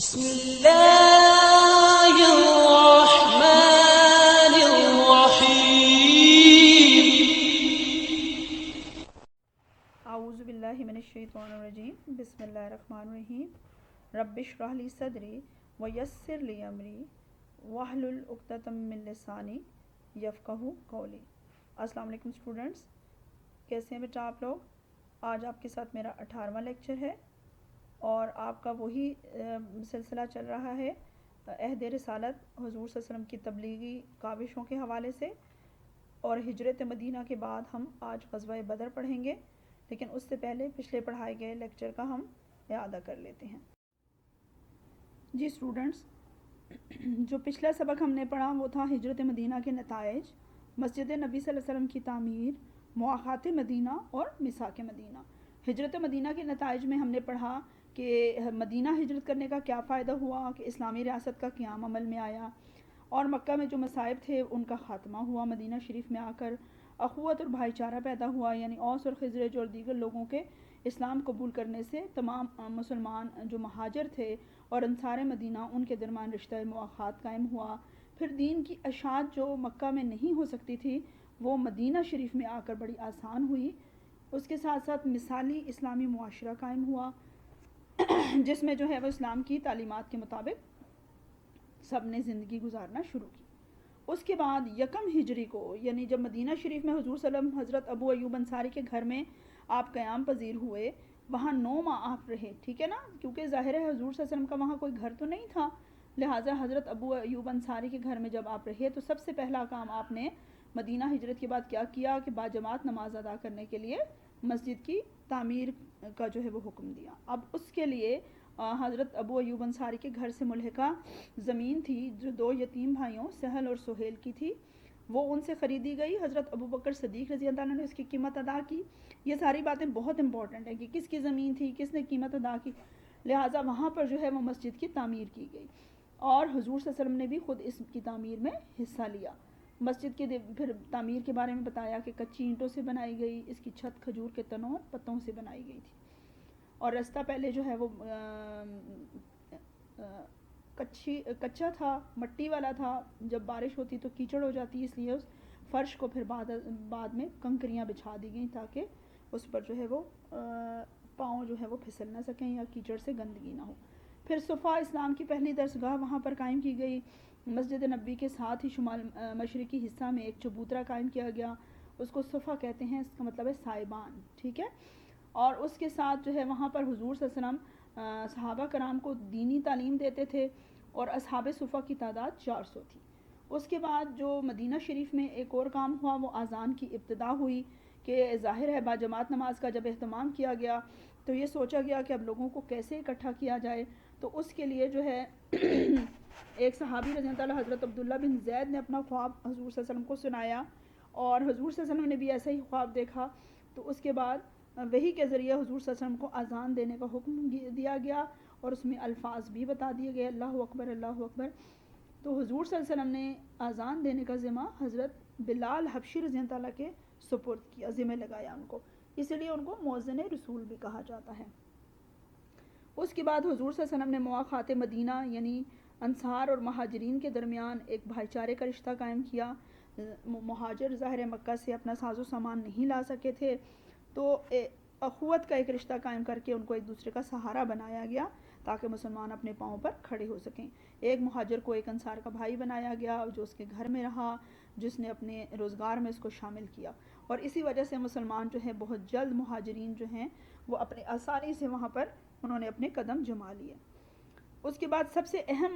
بسم اللہ الرحمن الرحیم۔ اعوذ باللہ من الشیطان الرجیم، بسم اللہ الرحمن الرحیم۔ رب اشرح لی صدری ویسر لی امری واحلل عقدۃ من لسانی یفقہوا قولی۔ السلام علیکم اسٹوڈنٹس، کیسے ہیں بیٹا آپ لوگ؟ آج آپ کے ساتھ میرا 18واں لیکچر ہے اور آپ کا وہی سلسلہ چل رہا ہے عہد رسالت حضور صلی اللہ علیہ وسلم کی تبلیغی کاوشوں کے حوالے سے، اور ہجرت مدینہ کے بعد ہم آج غزوہ بدر پڑھیں گے، لیکن اس سے پہلے پچھلے پڑھائے گئے لیکچر کا ہم اعادہ کر لیتے ہیں۔ جی اسٹوڈنٹس، جو پچھلا سبق ہم نے پڑھا وہ تھا ہجرت مدینہ کے نتائج، مسجد نبی صلی اللہ علیہ وسلم کی تعمیر، مواخات مدینہ اور میثاق مدینہ۔ ہجرت مدینہ کے نتائج میں ہم نے پڑھا کہ مدینہ ہجرت کرنے کا کیا فائدہ ہوا، کہ اسلامی ریاست کا قیام عمل میں آیا، اور مکہ میں جو مصائب تھے ان کا خاتمہ ہوا، مدینہ شریف میں آ کر اخوت اور بھائی چارہ پیدا ہوا، یعنی اوس اور خزرج اور دیگر لوگوں کے اسلام قبول کرنے سے تمام مسلمان جو مہاجر تھے اور انصار مدینہ ان کے درمیان رشتہ مواخات قائم ہوا۔ پھر دین کی اشاعت جو مکہ میں نہیں ہو سکتی تھی وہ مدینہ شریف میں آ کر بڑی آسان ہوئی۔ اس کے ساتھ ساتھ مثالی اسلامی معاشرہ قائم ہوا جس میں جو ہے وہ اسلام کی تعلیمات کے مطابق سب نے زندگی گزارنا شروع کی۔ اس کے بعد یکم ہجری کو، یعنی جب مدینہ شریف میں حضور صلی اللہ علیہ وسلم حضرت ابو ایوب انصاری کے گھر میں آپ قیام پذیر ہوئے، وہاں 9 ماہ آپ رہے، ٹھیک ہے نا، کیونکہ ظاہر ہے حضور صلی اللہ علیہ وسلم کا وہاں کوئی گھر تو نہیں تھا، لہٰذا حضرت ابو ایوب انصاری کے گھر میں جب آپ رہے تو سب سے پہلا کام آپ نے مدینہ ہجرت کے بعد کیا کیا کہ باجماعت نماز ادا کرنے کے لیے مسجد کی تعمیر کا جو ہے وہ حکم دیا۔ اب اس کے لیے حضرت ابو ایوب انصاری کے گھر سے ملحقہ زمین تھی جو 2 یتیم بھائیوں سہل اور سہیل کی تھی، وہ ان سے خریدی گئی۔ حضرت ابو بکر صدیق رضی اللہ عنہ نے اس کی قیمت ادا کی۔ یہ ساری باتیں بہت امپورٹنٹ ہیں کہ کس کی زمین تھی، کس نے قیمت ادا کی، لہٰذا وہاں پر جو ہے وہ مسجد کی تعمیر کی گئی، اور حضور صلی اللہ علیہ وسلم نے بھی خود اس کی تعمیر میں حصہ لیا۔ مسجد کے پھر تعمیر کے بارے میں بتایا کہ کچی اینٹوں سے بنائی گئی، اس کی چھت کھجور کے تنوں اور پتوں سے بنائی گئی تھی، اور رستہ پہلے جو ہے وہ کچا تھا، مٹی والا تھا، جب بارش ہوتی تو کیچڑ ہو جاتی، اس لیے اس فرش کو پھر بعد میں کنکریاں بچھا دی گئیں تاکہ اس پر جو ہے وہ پاؤں جو ہے وہ پھسل نہ سکیں یا کیچڑ سے گندگی نہ ہو۔ پھر صفا اسلام کی پہلی درسگاہ وہاں پر قائم کی گئی۔ مسجد نبی کے ساتھ ہی شمال مشرقی حصہ میں ایک چبوترا قائم کیا گیا، اس کو صفا کہتے ہیں، اس کا مطلب ہے سائبان، ٹھیک ہے۔ اور اس کے ساتھ جو ہے وہاں پر حضور صلی اللہ علیہ وسلم صحابہ کرام کو دینی تعلیم دیتے تھے، اور اصحاب صفا کی تعداد 400 تھی۔ اس کے بعد جو مدینہ شریف میں ایک اور کام ہوا وہ اذان کی ابتدا ہوئی، کہ ظاہر ہے باجماعت نماز کا جب اہتمام کیا گیا تو یہ سوچا گیا کہ اب لوگوں کو کیسے اکٹھا کیا جائے، تو اس کے لیے جو ہے ایک صحابی رضی اللہ عنہ حضرت عبداللہ بن زید نے اپنا خواب حضور صلی اللہ علیہ وسلم کو سنایا، اور حضور صلی اللہ علیہ وسلم نے بھی ایسا ہی خواب دیکھا، تو اس کے بعد وحی کے ذریعے حضور صلی اللہ علیہ وسلم کو اذان دینے کا حکم دیا گیا، اور اس میں الفاظ بھی بتا دیے گئے، اللہ اکبر اللہ اکبر۔ تو حضور صلی اللہ علیہ وسلم نے اذان دینے کا ذمہ حضرت بلال حبشی رضی اللہ عنہ کے سپرد کیا، ذمہ لگایا ان کو، اسی لیے ان کو مؤذن رسول بھی کہا جاتا ہے۔ اس کے بعد حضور صلی اللہ علیہ وسلم نے مواخات مدینہ یعنی انصار اور مہاجرین کے درمیان ایک بھائی چارے کا رشتہ قائم کیا۔ مہاجر ظاہر مکہ سے اپنا ساز و سامان نہیں لا سکے تھے، تو اخوت کا ایک رشتہ قائم کر کے ان کو ایک دوسرے کا سہارا بنایا گیا تاکہ مسلمان اپنے پاؤں پر کھڑے ہو سکیں۔ ایک مہاجر کو ایک انصار کا بھائی بنایا گیا جو اس کے گھر میں رہا، جس نے اپنے روزگار میں اس کو شامل کیا، اور اسی وجہ سے مسلمان جو ہے بہت جلد مہاجرین جو ہیں وہ اپنے آسانی سے وہاں پر انہوں نے اپنے قدم جما لیے۔ اس کے بعد سب سے اہم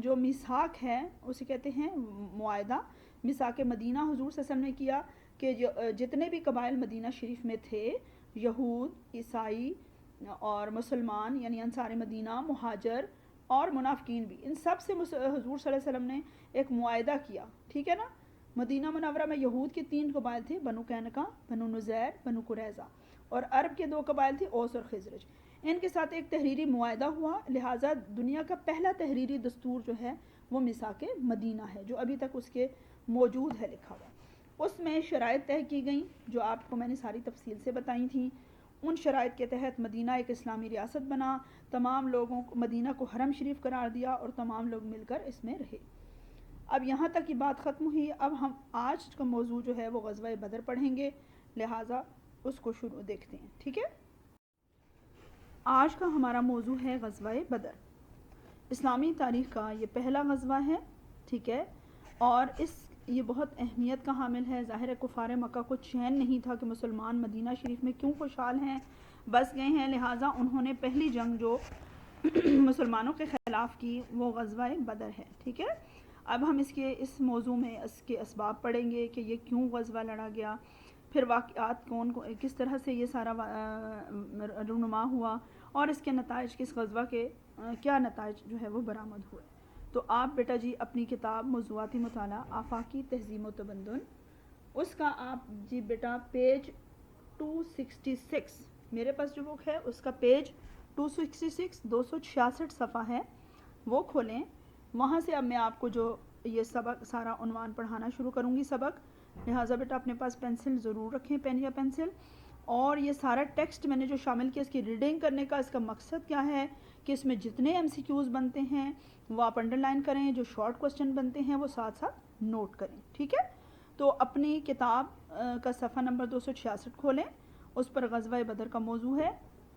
جو میثاق ہے اسے کہتے ہیں معاہدہ، میثاق مدینہ حضور صلی اللہ علیہ وسلم نے کیا کہ جتنے بھی قبائل مدینہ شریف میں تھے، یہود، عیسائی اور مسلمان یعنی انصار مدینہ، مہاجر اور منافقین بھی، ان سب سے حضور صلی اللہ علیہ وسلم نے ایک معاہدہ کیا، ٹھیک ہے نا۔ مدینہ منورہ میں یہود کے 3 قبائل تھے، بنو قینقاع، بنو نذیر، بنو قریظہ، اور عرب کے 2 قبائل تھے، اوس اور خزرج۔ ان کے ساتھ ایک تحریری معاہدہ ہوا، لہٰذا دنیا کا پہلا تحریری دستور جو ہے وہ میثاق مدینہ ہے، جو ابھی تک اس کے موجود ہے لکھا ہوا۔ اس میں شرائط طے کی گئیں جو آپ کو میں نے ساری تفصیل سے بتائی تھیں۔ ان شرائط کے تحت مدینہ ایک اسلامی ریاست بنا، تمام لوگوں کو مدینہ کو حرم شریف قرار دیا اور تمام لوگ مل کر اس میں رہے۔ اب یہاں تک کی بات ختم ہوئی۔ اب ہم آج کا موضوع جو ہے وہ غزوہ بدر پڑھیں گے، لہٰذا اس کو شروع دیکھتے ہیں، ٹھیک ہے۔ آج کا ہمارا موضوع ہے غزوہ بدر۔ اسلامی تاریخ کا یہ پہلا غزوہ ہے، ٹھیک ہے، اور یہ بہت اہمیت کا حامل ہے۔ ظاہر کفار مکہ کو چین نہیں تھا کہ مسلمان مدینہ شریف میں کیوں خوشحال ہیں، بس گئے ہیں، لہٰذا انہوں نے پہلی جنگ جو مسلمانوں کے خلاف کی وہ غزوہ بدر ہے، ٹھیک ہے۔ اب ہم اس موضوع میں اس کے اسباب پڑھیں گے کہ یہ کیوں غزوہ لڑا گیا، پھر واقعات کس طرح سے یہ سارا رونما ہوا، اور اس کے نتائج، کس غزوہ کے کیا نتائج جو ہے وہ برآمد ہوئے۔ تو آپ بیٹا جی اپنی کتاب موضوعاتی مطالعہ آفاقی تہذیب و تمدن، اس کا آپ جی بیٹا پیج 266، میرے پاس جو بک ہے اس کا پیج 266 266 صفحہ ہے، وہ کھولیں۔ وہاں سے اب میں آپ کو جو یہ سبق سارا عنوان پڑھانا شروع کروں گی سبق، لہٰذا بیٹا اپنے پاس پینسل ضرور رکھیں، پین یا پینسل۔ اور یہ سارا ٹیکسٹ میں نے جو شامل کیا، اس کی ریڈنگ کرنے کا اس کا مقصد کیا ہے کہ اس میں جتنے ایم سی کیوز بنتے ہیں وہ آپ انڈر لائن کریں، جو شارٹ کوسچن بنتے ہیں وہ ساتھ ساتھ نوٹ کریں، ٹھیک ہے۔ تو اپنی کتاب کا صفحہ نمبر 266 کھولیں، اس پر غزوہ بدر کا موضوع ہے۔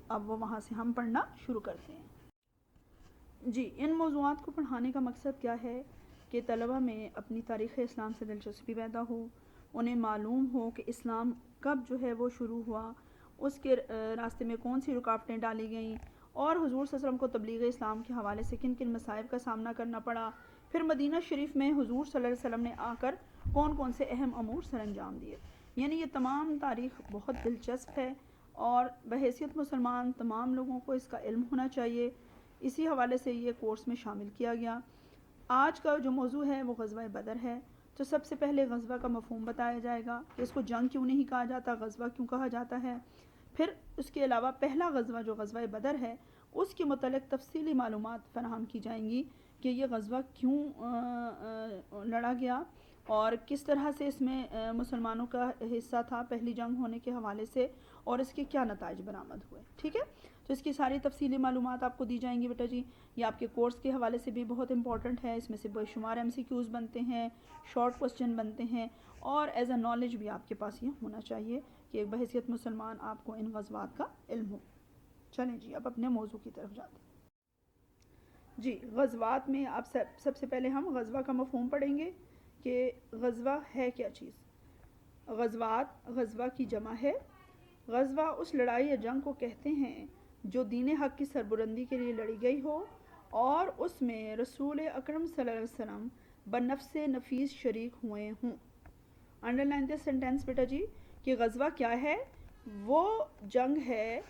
اب وہ وہاں سے ہم پڑھنا شروع کرتے ہیں۔ جی ان موضوعات کو پڑھانے کا مقصد کیا ہے کہ طلبہ میں اپنی تاریخ اسلام سے دلچسپی پیدا ہو، انہیں معلوم ہو کہ اسلام کب جو ہے وہ شروع ہوا، اس کے راستے میں کون سی رکاوٹیں ڈالی گئیں، اور حضور صلی اللہ علیہ وسلم کو تبلیغ اسلام کے حوالے سے کن کن مصائب کا سامنا کرنا پڑا، پھر مدینہ شریف میں حضور صلی اللہ علیہ وسلم نے آ کر کون کون سے اہم امور سر انجام دیے۔ یعنی یہ تمام تاریخ بہت دلچسپ ہے اور بحیثیت مسلمان تمام لوگوں کو اس کا علم ہونا چاہیے، اسی حوالے سے یہ کورس میں شامل کیا گیا۔ آج کا جو موضوع ہے وہ غزوہ بدر ہے۔ تو سب سے پہلے غزوہ کا مفہوم بتایا جائے گا کہ اس کو جنگ کیوں نہیں کہا جاتا، غزوہ کیوں کہا جاتا ہے۔ پھر اس کے علاوہ پہلا غزوہ جو غزوہ بدر ہے اس کے متعلق تفصیلی معلومات فراہم کی جائیں گی کہ یہ غزوہ کیوں لڑا گیا اور کس طرح سے اس میں مسلمانوں کا حصہ تھا پہلی جنگ ہونے کے حوالے سے، اور اس کے کیا نتائج برآمد ہوئے، ٹھیک ہے۔ تو اس کی ساری تفصیلی معلومات آپ کو دی جائیں گی بیٹا جی۔ یہ آپ کے کورس کے حوالے سے بھی بہت امپورٹنٹ ہے، اس میں سے بے شمار ایم سی کیوز بنتے ہیں، شارٹ کوسچن بنتے ہیں، اور ایز اے نالج بھی آپ کے پاس یہ ہونا چاہیے کہ ایک بحیثیت مسلمان آپ کو ان غزوات کا علم ہو۔ چلیں جی اب اپنے موضوع کی طرف جاتے ہیں۔ جی غزوات میں آپ سب سے پہلے ہم غزوہ کا مفہوم پڑھیں گے کہ غزوہ ہے کیا چیز۔ غزوہ کی جمع ہے۔ غزوہ اس لڑائی یا جنگ کو کہتے ہیں جو دین حق کی سربلندی کے لیے لڑی گئی ہو اور اس میں رسول اکرم صلی اللہ علیہ وسلم بنفس نفیس شریک ہوئے ہوں۔ انڈر لائن دس سینٹینس بیٹا جی کہ غزوہ کیا ہے، وہ جنگ ہے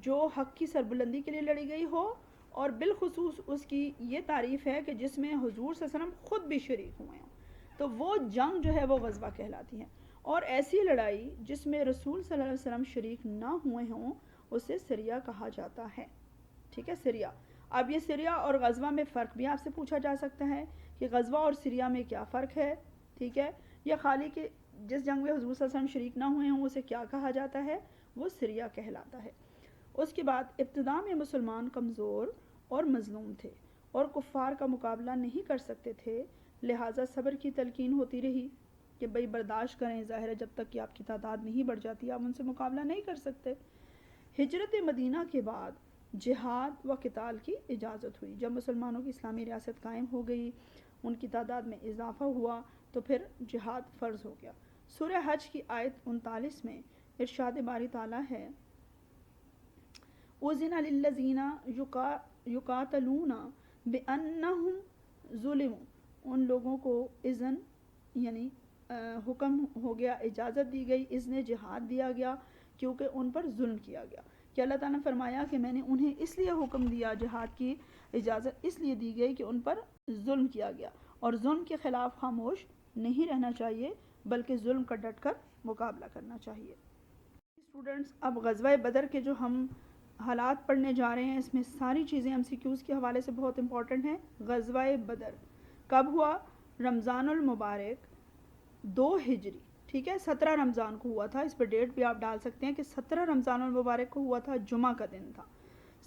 جو حق کی سربلندی کے لیے لڑی گئی ہو، اور بالخصوص اس کی یہ تعریف ہے کہ جس میں حضور صلی اللہ علیہ وسلم خود بھی شریک ہوئے ہوں، تو وہ جنگ جو ہے وہ غزوہ کہلاتی ہے۔ اور ایسی لڑائی جس میں رسول صلی اللہ علیہ وسلم شریک نہ ہوئے ہوں اسے سریہ کہا جاتا ہے، ٹھیک ہے، سریہ۔ اب یہ سریہ اور غزوہ میں فرق بھی آپ سے پوچھا جا سکتا ہے کہ غزوہ اور سریہ میں کیا فرق ہے، ٹھیک ہے، یا خالی کہ جس جنگ میں حضور صلی اللہ علیہ وسلم شریک نہ ہوئے ہوں اسے کیا کہا جاتا ہے، وہ سریہ کہلاتا ہے۔ اس کے بعد ابتدا میں مسلمان کمزور اور مظلوم تھے اور کفار کا مقابلہ نہیں کر سکتے تھے، لہٰذا صبر کی تلقین ہوتی رہی کہ بھئی برداشت کریں، ظاہر ہے جب تک کہ آپ کی تعداد نہیں بڑھ جاتی آپ ان سے مقابلہ نہیں کر سکتے۔ ہجرت مدینہ کے بعد جہاد و قتال کی اجازت ہوئی، جب مسلمانوں کی اسلامی ریاست قائم ہو گئی، ان کی تعداد میں اضافہ ہوا تو پھر جہاد فرض ہو گیا۔ سورہ حج کی آیت 39 میں ارشاد باری تعالیٰ ہے اُذِنَ لِلَّذِينَ يُقَاتَلُونَ بِأَنَّهُمْ ظُلِمُوا، ان لوگوں کو اذن یعنی حکم ہو گیا، اجازت دی گئی، اذن جہاد دیا گیا کیونکہ ان پر ظلم کیا گیا، کہ اللہ تعالیٰ نے فرمایا کہ میں نے انہیں اس لیے حکم دیا، جہاد کی اجازت اس لیے دی گئی کہ ان پر ظلم کیا گیا، اور ظلم کے خلاف خاموش نہیں رہنا چاہیے بلکہ ظلم کا ڈٹ کر مقابلہ کرنا چاہیے۔ اسٹوڈنٹس اب غزوہ بدر کے جو ہم حالات پڑھنے جا رہے ہیں اس میں ساری چیزیں ایم سی کیوز کے حوالے سے بہت امپورٹنٹ ہیں۔ غزوہ بدر کب ہوا؟ رمضان المبارک 2 ہجری، ٹھیک ہے، 17 رمضان کو ہوا تھا، اس پر ڈیٹ بھی آپ ڈال سکتے ہیں کہ 17 رمضان المبارک کو ہوا تھا، جمعہ کا دن تھا۔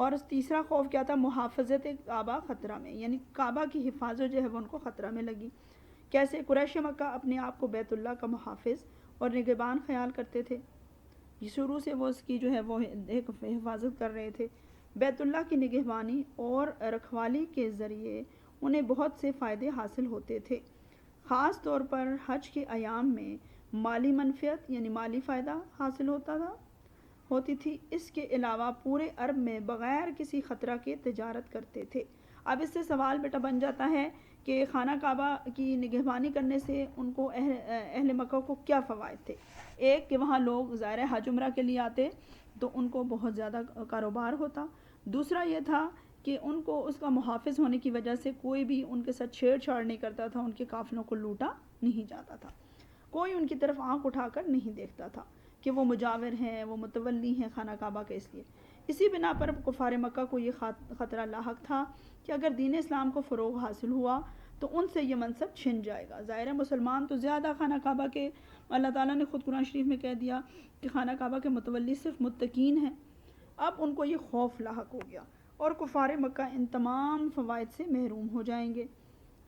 اور تیسرا خوف کیا تھا؟ محافظت کعبہ خطرہ میں، یعنی کعبہ کی حفاظت جو ہے وہ ان کو خطرہ میں لگی۔ کیسے؟ قریش مکہ اپنے آپ کو بیت اللہ کا محافظ اور نگہبان خیال کرتے تھے، شروع سے وہ اس کی جو ہے وہ ایک حفاظت کر رہے تھے۔ بیت اللہ کی نگہبانی اور رکھوالی کے ذریعے انہیں بہت سے فائدے حاصل ہوتے تھے، خاص طور پر حج کے ایام میں مالی منفعت یعنی مالی فائدہ حاصل ہوتی تھی۔ اس کے علاوہ پورے عرب میں بغیر کسی خطرہ کے تجارت کرتے تھے۔ اب اس سے سوال بیٹا بن جاتا ہے کہ خانہ کعبہ کی نگہبانی کرنے سے ان کو اہل مکہ کو کیا فوائد تھے؟ ایک کہ وہاں لوگ ظاہر حج عمرہ کے لیے آتے تو ان کو بہت زیادہ کاروبار ہوتا۔ دوسرا یہ تھا کہ ان کو اس کا محافظ ہونے کی وجہ سے کوئی بھی ان کے ساتھ چھیڑ چھاڑ نہیں کرتا تھا، ان کے قافلوں کو لوٹا نہیں جاتا تھا، کوئی ان کی طرف آنکھ اٹھا کر نہیں دیکھتا تھا کہ وہ مجاور ہیں، وہ متولی ہیں خانہ کعبہ کے۔ اس لیے اسی بنا پر کفار مکہ کو یہ خطرہ لاحق تھا کہ اگر دین اسلام کو فروغ حاصل ہوا تو ان سے یہ منصب چھن جائے گا۔ ظاہر مسلمان تو زیادہ خانہ کعبہ کے، اللہ تعالیٰ نے خود قرآن شریف میں کہہ دیا کہ خانہ کعبہ کے متولی صرف متقین ہیں۔ اب ان کو یہ خوف لاحق ہو گیا اور کفار مکہ ان تمام فوائد سے محروم ہو جائیں گے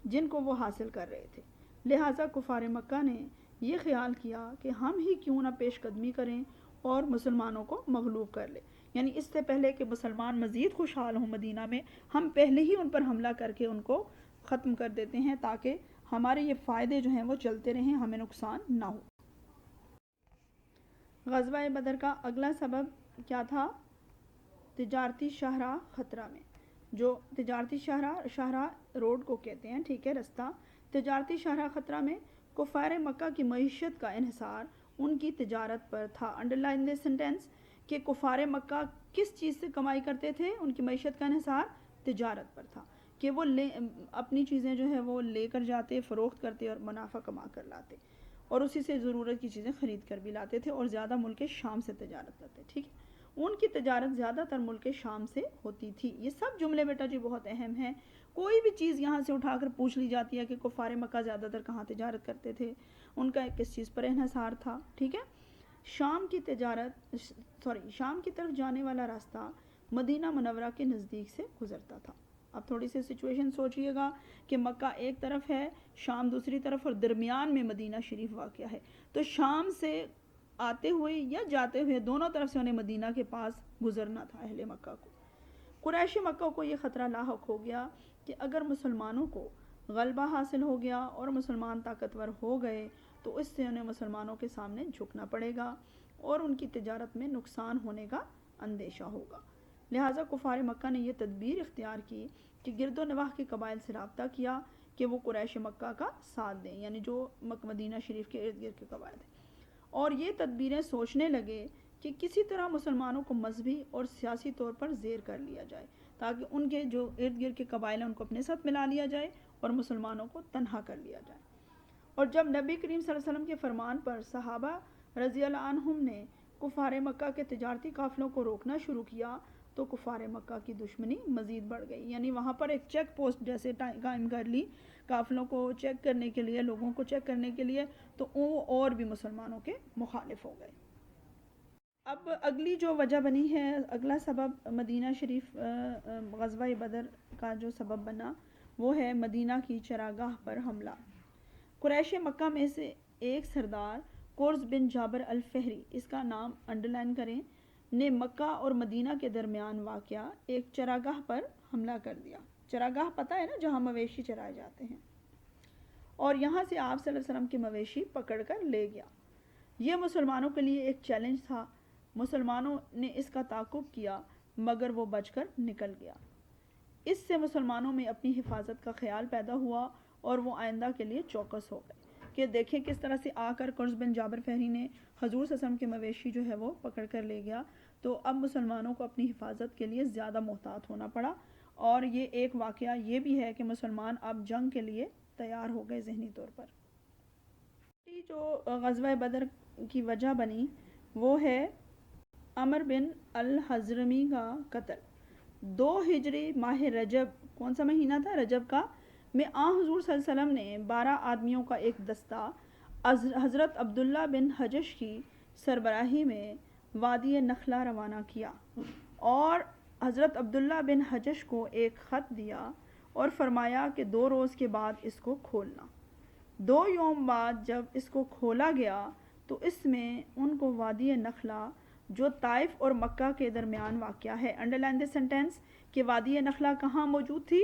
جن کو وہ حاصل کر رہے تھے۔ لہٰذا کفار مکہ نے یہ خیال کیا کہ ہم ہی کیوں نہ پیش قدمی کریں اور مسلمانوں کو مغلوب کر لیں، یعنی اس سے پہلے کہ مسلمان مزید خوشحال ہوں مدینہ میں، ہم پہلے ہی ان پر حملہ کر کے ان کو ختم کر دیتے ہیں تاکہ ہمارے یہ فائدے جو ہیں وہ چلتے رہیں، ہمیں نقصان نہ ہو۔ غزوہ بدر کا اگلا سبب کیا تھا؟ تجارتی شاہراہ خطرہ میں۔ جو تجارتی شاہراہ روڈ کو کہتے ہیں، ٹھیک ہے، رستہ، تجارتی شاہراہ خطرہ میں کفار مکہ کی معیشت کا انحصار ان کی تجارت پر تھا۔ انڈرلائن دس سینٹینس کہ کفار مکہ کس چیز سے کمائی کرتے تھے؟ ان کی معیشت کا انحصار تجارت پر تھا کہ وہ اپنی چیزیں جو ہے وہ لے کر جاتے، فروخت کرتے اور منافع کما کر لاتے، اور اسی سے ضرورت کی چیزیں خرید کر بھی لاتے تھے، اور زیادہ ملک شام سے تجارت کرتے، ٹھیک ہے۔ ان کی تجارت زیادہ تر ملک شام سے ہوتی تھی۔ یہ سب جملے بیٹا جی بہت اہم ہیں، کوئی بھی چیز یہاں سے اٹھا کر پوچھ لی جاتی ہے کہ کفار مکہ زیادہ تر کہاں تجارت کرتے تھے، ان کا کس چیز پر انحصار تھا، ٹھیک ہے۔ شام کی طرف جانے والا راستہ مدینہ منورہ کے نزدیک سے گزرتا تھا۔ اب تھوڑی سی سچویشن سوچئے گا کہ مکہ ایک طرف ہے، شام دوسری طرف، اور درمیان میں مدینہ شریف واقع ہے، تو شام سے آتے ہوئے یا جاتے ہوئے دونوں طرف سے انہیں مدینہ کے پاس گزرنا تھا اہل مکہ کو۔ قریش مکہ کو یہ خطرہ لاحق ہو گیا کہ اگر مسلمانوں کو غلبہ حاصل ہو گیا اور مسلمان طاقتور ہو گئے تو اس سے انہیں مسلمانوں کے سامنے جھکنا پڑے گا اور ان کی تجارت میں نقصان ہونے کا اندیشہ ہوگا۔ لہٰذا کفار مکہ نے یہ تدبیر اختیار کی کہ گرد و نواح کے قبائل سے رابطہ کیا کہ وہ قریش مکہ کا ساتھ دیں، یعنی جو مدینہ شریف کے ارد گرد کے قبائل ہیں، اور یہ تدبیریں سوچنے لگے کہ کسی طرح مسلمانوں کو مذہبی اور سیاسی طور پر زیر کر لیا جائے تاکہ ان کے جو ارد گرد کے قبائل ہیں ان کو اپنے ساتھ ملا لیا جائے اور مسلمانوں کو تنہا کر لیا جائے۔ اور جب نبی کریم صلی اللہ علیہ وسلم کے فرمان پر صحابہ رضی اللہ عنہم نے کفار مکہ کے تجارتی قافلوں کو روکنا شروع کیا تو کفار مکہ کی دشمنی مزید بڑھ گئی، یعنی وہاں پر ایک چیک پوسٹ جیسے قائم کر لی قافلوں کو چیک کرنے کے لیے، لوگوں کو چیک کرنے کے لیے، تو وہ اور بھی مسلمانوں کے مخالف ہو گئے۔ اب اگلی جو وجہ بنی ہے، اگلا سبب مدینہ شریف غزوہ بدر کا جو سبب بنا وہ ہے مدینہ کی چراگاہ پر حملہ۔ قریش مکہ میں سے ایک سردار قرظ بن جابر الفہری، اس کا نام انڈرلائن کریں، نے مکہ اور مدینہ کے درمیان واقع ایک چراگاہ پر حملہ کر دیا۔ چراگاہ پتہ ہے نا، جہاں مویشی چرائے جاتے ہیں، اور یہاں سے آپ صلی اللہ علیہ وسلم کے مویشی پکڑ کر لے گیا۔ یہ مسلمانوں کے لیے ایک چیلنج تھا۔ مسلمانوں نے اس کا تعاقب کیا مگر وہ بچ کر نکل گیا۔ اس سے مسلمانوں میں اپنی حفاظت کا خیال پیدا ہوا اور وہ آئندہ کے لیے چوکس ہو گئے کہ دیکھیں کس طرح سے آ کر قرظ بن جابر فہری نے حضور صلی اللہ علیہ وسلم کے مویشی جو ہے وہ پکڑ کر لے گیا، تو اب مسلمانوں کو اپنی حفاظت کے لیے زیادہ محتاط ہونا پڑا۔ اور یہ ایک واقعہ یہ بھی ہے کہ مسلمان اب جنگ کے لیے تیار ہو گئے ذہنی طور پر۔ جو غزوہ بدر کی وجہ بنی وہ ہے عمر بن الحضرمی کا قتل۔ 2 ہجری ماہ رجب، کون سا مہینہ تھا؟ رجب کا، میں حضور صلی اللہ علیہ وسلم نے 12 آدمیوں کا ایک دستہ حضرت عبداللہ بن حجش کی سربراہی میں وادی نخلا روانہ کیا، اور حضرت عبداللہ بن حجش کو ایک خط دیا اور فرمایا کہ 2 روز کے بعد اس کو کھولنا۔ 2 یوم بعد جب اس کو کھولا گیا تو اس میں ان کو وادی نخلا جو طائف اور مکہ کے درمیان واقع ہے، انڈرلائن دی سینٹینس کہ وادی نخلا کہاں موجود تھی؟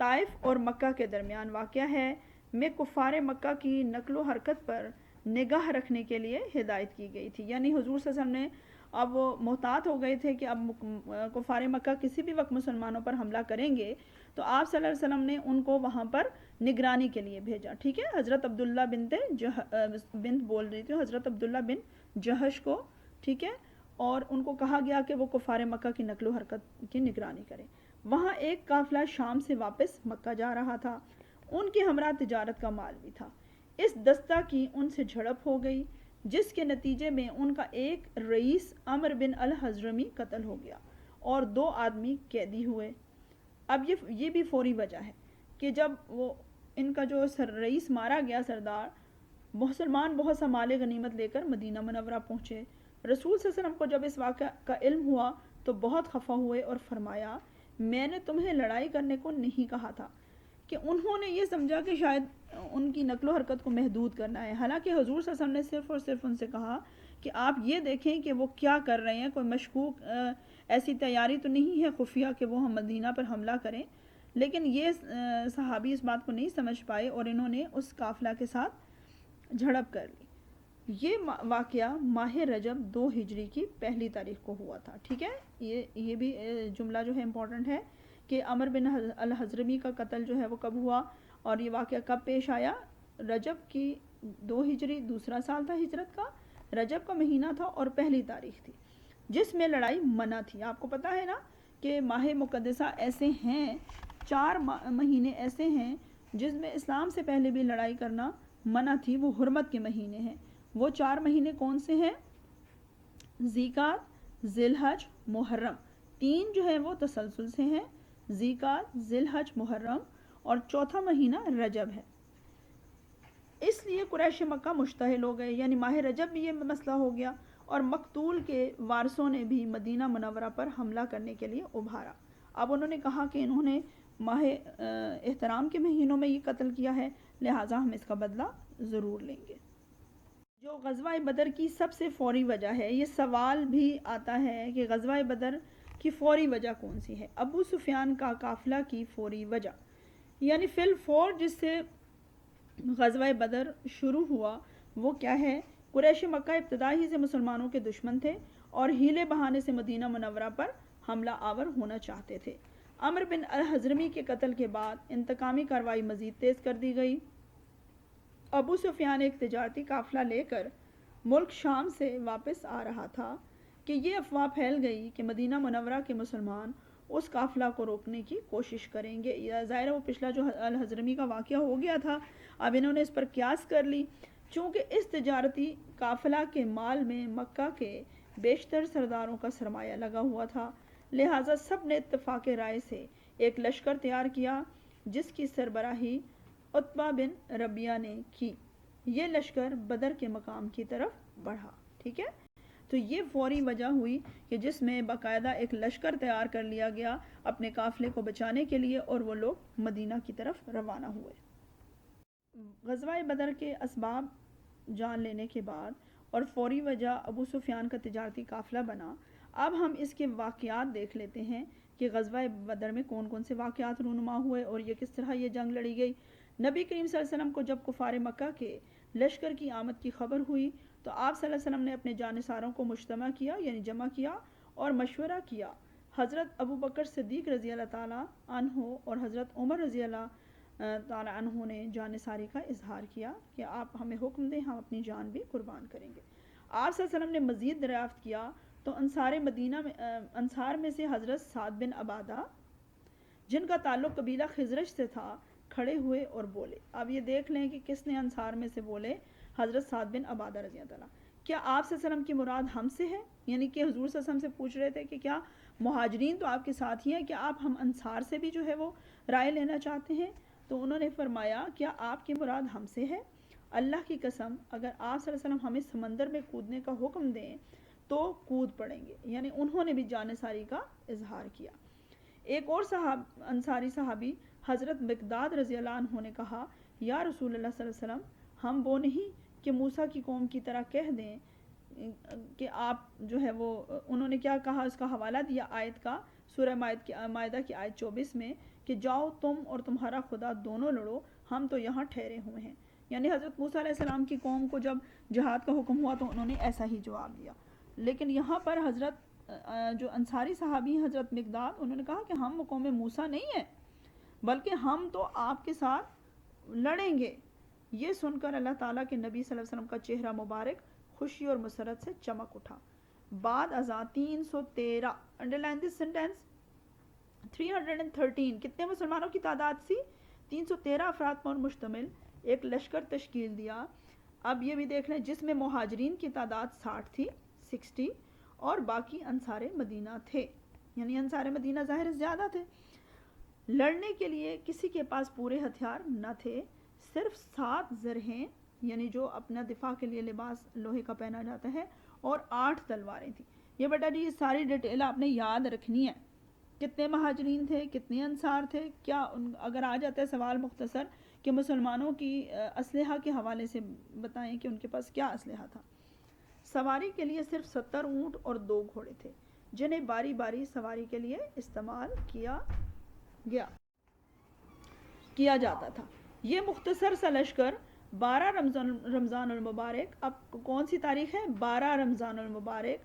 طائف اور مکہ کے درمیان واقع ہے، میں کفار مکہ کی نقل و حرکت پر نگاہ رکھنے کے لیے ہدایت کی گئی تھی۔ یعنی حضور صلی اللہ علیہ وسلم نے اب وہ محتاط ہو گئے تھے کہ اب کفار مکہ کسی بھی وقت مسلمانوں پر حملہ کریں گے، تو آپ صلی اللہ علیہ وسلم نے ان کو وہاں پر نگرانی کے لیے بھیجا، ٹھیک ہے۔ حضرت عبداللہ بنت بول رہی تھی حضرت عبداللہ بن جہش کو، ٹھیک ہے، اور ان کو کہا گیا کہ وہ کفار مکہ کی نقل و حرکت کی نگرانی کریں۔ وہاں ایک قافلہ شام سے واپس مکہ جا رہا تھا، ان کے ہمراہ تجارت کا مال بھی تھا۔ اس دستہ کی ان سے جھڑپ ہو گئی جس کے نتیجے میں ان کا ایک رئیس عمر بن الحضرمی قتل ہو گیا اور 2 آدمی قیدی ہوئے۔ اب یہ بھی فوری وجہ ہے کہ جب وہ ان کا جو رئیس مارا گیا سردار، مسلمان بہت سا مال غنیمت لے کر مدینہ منورہ پہنچے۔ رسول صلی اللہ علیہ وسلم کو جب اس واقعہ کا علم ہوا تو بہت خفا ہوئے اور فرمایا میں نے تمہیں لڑائی کرنے کو نہیں کہا تھا، کہ انہوں نے یہ سمجھا کہ شاید ان کی نقل و حرکت کو محدود کرنا ہے، حالانکہ حضور صلی اللہ علیہ وسلم نے صرف اور صرف ان سے کہا کہ آپ یہ دیکھیں کہ وہ کیا کر رہے ہیں، کوئی مشکوک ایسی تیاری تو نہیں ہے خفیہ کہ وہ ہم مدینہ پر حملہ کریں۔ لیکن یہ صحابی اس بات کو نہیں سمجھ پائے اور انہوں نے اس قافلہ کے ساتھ جھڑپ کر لی۔ یہ واقعہ ماہ رجب 2 ہجری کی 1 تاریخ کو ہوا تھا، ٹھیک ہے۔ یہ بھی جملہ جو ہے امپورٹنٹ ہے کہ عمر بن الحضرمی کا قتل جو ہے وہ کب ہوا اور یہ واقعہ کب پیش آیا؟ رجب کی 2 ہجری، دوسرا سال تھا ہجرت کا، رجب کا مہینہ تھا اور 1 تاریخ تھی، جس میں لڑائی منع تھی۔ آپ کو پتہ ہے نا کہ ماہ مقدسہ ایسے ہیں، 4 مہینے ایسے ہیں جس میں اسلام سے پہلے بھی لڑائی کرنا منع تھی، وہ حرمت کے مہینے ہیں۔ وہ 4 مہینے کون سے ہیں؟ ذیقعدہ، ذی الحج، محرم، 3 جو ہیں وہ تسلسل سے ہیں، ذیقعدہ، ذی الحج، محرم، اور 4تھا مہینہ رجب ہے۔ اس لیے قریش مکہ مشتعل ہو گئے، یعنی ماہ رجب بھی یہ مسئلہ ہو گیا اور مقتول کے وارثوں نے بھی مدینہ منورہ پر حملہ کرنے کے لیے ابھارا۔ اب انہوں نے کہا کہ انہوں نے ماہ احترام کے مہینوں میں یہ قتل کیا ہے، لہٰذا ہم اس کا بدلہ ضرور لیں گے۔ جو غزوہ بدر کی سب سے فوری وجہ ہے، یہ سوال بھی آتا ہے کہ غزوہ بدر کی فوری وجہ کون سی ہے؟ ابو سفیان کا قافلہ کی فوری وجہ، یعنی فی الفور جس سے غزوہ بدر شروع ہوا وہ کیا ہے؟ قریش مکہ ابتدا ہی سے مسلمانوں کے دشمن تھے اور ہیلے بہانے سے مدینہ منورہ پر حملہ آور ہونا چاہتے تھے۔ عمر بن الحضرمی کے قتل کے بعد انتقامی کارروائی مزید تیز کر دی گئی۔ ابو سفیان ایک تجارتی قافلہ لے کر ملک شام سے واپس آ رہا تھا کہ یہ افواہ پھیل گئی کہ مدینہ منورہ کے مسلمان اس قافلہ کو روکنے کی کوشش کریں گے۔ ظاہر ہے وہ پچھلا جو الحضرمی کا واقعہ ہو گیا تھا، اب انہوں نے اس پر قیاس کر لی۔ چونکہ اس تجارتی قافلہ کے مال میں مکہ کے بیشتر سرداروں کا سرمایہ لگا ہوا تھا، لہٰذا سب نے اتفاق رائے سے ایک لشکر تیار کیا جس کی سربراہی عتبہ بن ربیعہ نے کی۔ یہ لشکر بدر کے مقام کی طرف بڑھا، ٹھیک ہے۔ تو یہ فوری وجہ ہوئی کہ جس میں باقاعدہ ایک لشکر تیار کر لیا گیا اپنے قافلے کو بچانے کے لیے اور وہ لوگ مدینہ کی طرف روانہ ہوئے۔ غزوہ بدر کے اسباب جان لینے کے بعد اور فوری وجہ ابو سفیان کا تجارتی قافلہ بنا، اب ہم اس کے واقعات دیکھ لیتے ہیں کہ غزوہ بدر میں کون کون سے واقعات رونما ہوئے اور یہ کس طرح یہ جنگ لڑی گئی۔ نبی کریم صلی اللہ علیہ وسلم کو جب کفار مکہ کے لشکر کی آمد کی خبر ہوئی تو آپ صلی اللہ علیہ وسلم نے اپنے جانثاروں کو مجتمع کیا، یعنی جمع کیا اور مشورہ کیا۔ حضرت ابو بکر صدیق رضی اللہ تعالیٰ عنہ اور حضرت عمر رضی اللہ تعالیٰ عنہ نے جانثاری کا اظہار کیا کہ آپ ہمیں حکم دیں، ہم اپنی جان بھی قربان کریں گے۔ آپ صلی اللہ علیہ وسلم نے مزید دریافت کیا تو انصار میں سے حضرت سعد بن عبادہ جن کا تعلق قبیلہ خزرج سے تھا کھڑے ہوئے اور بولے۔ اب یہ دیکھ لیں کہ کس نے انصار میں سے بولے؟ حضرت سعد بن عبادہ رضی اللہ عنہ۔ کیا آپ صلی اللہ علیہ وسلم کی مراد ہم سے ہے؟ یعنی کہ حضور صلی اللہ علیہ وسلم سے پوچھ رہے تھے کہ کیا مہاجرین تو آپ کے ساتھ ہی ہیں، کیا آپ ہم انصار سے بھی جو ہے وہ رائے لینا چاہتے ہیں؟ تو انہوں نے فرمایا کیا آپ کی مراد ہم سے ہے؟ اللہ کی قسم اگر آپ صلی اللہ علیہ وسلم ہمیں سمندر میں کودنے کا حکم دیں تو کود پڑیں گے، یعنی انہوں نے بھی جانثاری کا اظہار کیا۔ ایک اور انصاری صحابی حضرت مقداد رضی اللہ عنہ نے کہا یا رسول اللہ صلی اللہ علیہ وسلم، ہم وہ نہیں کہ موسیٰ کی قوم کی طرح کہہ دیں کہ آپ جو ہے وہ، انہوں نے کیا کہا، اس کا حوالہ دیا آیت کا، سورہ مائدہ کی آیت 24 میں کہ جاؤ تم اور تمہارا خدا دونوں لڑو، ہم تو یہاں ٹھہرے ہوئے ہیں۔ یعنی حضرت موسیٰ علیہ السلام کی قوم کو جب جہاد کا حکم ہوا تو انہوں نے ایسا ہی جواب دیا۔ لیکن یہاں پر حضرت جو انصاری صحابی حضرت مقداد، انہوں نے کہا کہ ہم قوم موسیٰ نہیں ہیں، بلکہ ہم تو آپ کے ساتھ لڑیں گے۔ یہ سن کر اللہ تعالیٰ کے نبی صلی اللہ علیہ وسلم کا چہرہ مبارک خوشی اور مسرت سے چمک اٹھا۔ بعد ازاں 313 انڈرلائن دس سینٹینس 313 کتنے مسلمانوں کی تعداد سی؟ 313 افراد پر مشتمل ایک لشکر تشکیل دیا۔ اب یہ بھی دیکھ لیں جس میں مہاجرین کی تعداد 60 تھی 60 اور باقی انصار مدینہ تھے، یعنی انصار مدینہ ظاہر زیادہ تھے۔ لڑنے کے لیے کسی کے پاس پورے ہتھیار نہ تھے، صرف 7 زرہیں یعنی جو اپنا دفاع کے لیے لباس لوہے کا پہنا جاتا ہے، اور 8 تلواریں تھیں۔ یہ بیٹا جی یہ ساری ڈیٹیل آپ نے یاد رکھنی ہے، کتنے مہاجرین تھے، کتنے انصار تھے، کیا اگر آ جاتا ہے سوال مختصر کہ مسلمانوں کی اسلحہ کے حوالے سے بتائیں کہ ان کے پاس کیا اسلحہ تھا۔ سواری کے لیے صرف 70 اونٹ اور 2 گھوڑے تھے جنہیں باری باری سواری کے لیے استعمال کیا جاتا تھا۔ یہ مختصر سا لشکر 12 رمضان المبارک، اب کون سی تاریخ ہے؟ 12 رمضان المبارک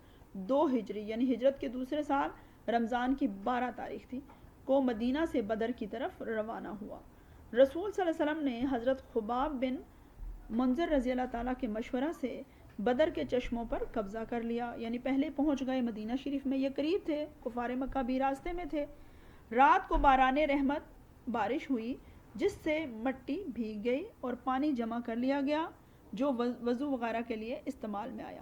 2 ہجری، یعنی ہجرت کے دوسرے سال رمضان کی 12 تاریخ تھی، کو مدینہ سے بدر کی طرف روانہ ہوا۔ رسول صلی اللہ علیہ وسلم نے حضرت خباب بن منذر رضی اللہ تعالیٰ کے مشورہ سے بدر کے چشموں پر قبضہ کر لیا، یعنی پہلے پہنچ گئے مدینہ شریف میں، یہ قریب تھے، کفار مکہ بھی راستے میں تھے۔ رات کو باران رحمت بارش ہوئی جس سے مٹی بھیگ گئی اور پانی جمع کر لیا گیا جو وضو وغیرہ کے لیے استعمال میں آیا۔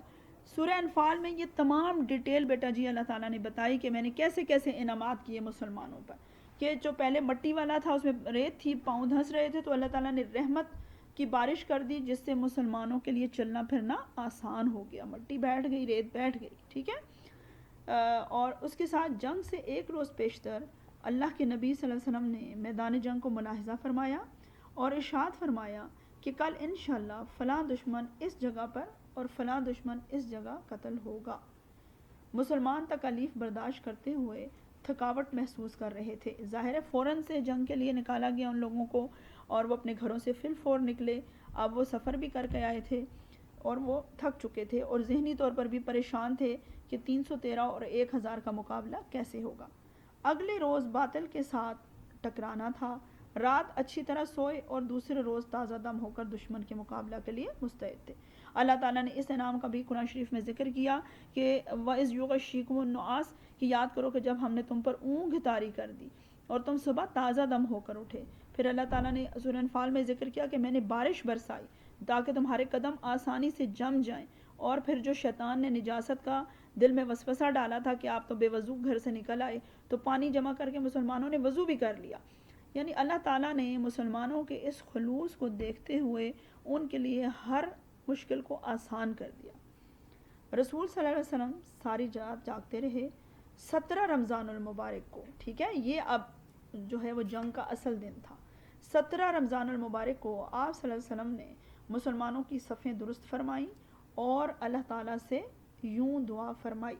سورہ انفال میں یہ تمام ڈیٹیل بیٹا جی اللہ تعالیٰ نے بتائی کہ میں نے کیسے کیسے انعامات کیے مسلمانوں پر، کہ جو پہلے مٹی والا تھا اس میں ریت تھی، پاؤں دھنس رہے تھے، تو اللہ تعالیٰ نے رحمت کی بارش کر دی جس سے مسلمانوں کے لیے چلنا پھرنا آسان ہو گیا، مٹی بیٹھ گئی، ریت بیٹھ گئی، ٹھیک ہے۔ اور اس کے ساتھ جنگ سے 1 روز پیشتر اللہ کے نبی صلی اللہ علیہ وسلم نے میدان جنگ کو ملاحظہ فرمایا اور ارشاد فرمایا کہ کل انشاءاللہ فلاں دشمن اس جگہ پر اور فلاں دشمن اس جگہ قتل ہوگا۔ مسلمان تکالیف برداشت کرتے ہوئے تھکاوٹ محسوس کر رہے تھے، ظاہر ہے فوراً سے جنگ کے لیے نکالا گیا ان لوگوں کو، اور وہ اپنے گھروں سے فی الفور نکلے، اب وہ سفر بھی کر کے آئے تھے اور وہ تھک چکے تھے اور ذہنی طور پر بھی پریشان تھے کہ 313 اور 1000 کا مقابلہ کیسے ہوگا۔ اگلے روز باطل کے ساتھ ٹکرانا تھا، رات اچھی طرح سوئے اور دوسرے روز تازہ دم ہو کر دشمن کے مقابلہ کے لیے مستعد تھے۔ اللہ تعالیٰ نے اس انعام کا بھی قرآن شریف میں ذکر کیا کہ وَإِذْ يُغَشِّيكُمُ النُّعَاسَ، کہ یاد کرو کہ جب ہم نے تم پر اونگھ طاری کر دی اور تم صبح تازہ دم ہو کر اٹھے۔ پھر اللہ تعالیٰ نے سورہ انفال میں ذکر کیا کہ میں نے بارش برسائی تاکہ تمہارے قدم آسانی سے جم جائیں، اور پھر جو شیطان نے نجاست کا دل میں وسوسہ ڈالا تھا کہ آپ تو بے وضو گھر سے نکل آئے، تو پانی جمع کر کے مسلمانوں نے وضو بھی کر لیا۔ یعنی اللہ تعالیٰ نے مسلمانوں کے اس خلوص کو دیکھتے ہوئے ان کے لیے ہر مشکل کو آسان کر دیا۔ رسول صلی اللہ علیہ وسلم ساری رات جاگتے رہے 17 رمضان المبارک کو، ٹھیک ہے، یہ اب جو ہے وہ جنگ کا اصل دن تھا۔ 17 رمضان المبارک کو آپ صلی اللہ علیہ وسلم نے مسلمانوں کی صفیں درست فرمائیں اور اللہ تعالیٰ سے یوں دعا فرمائی،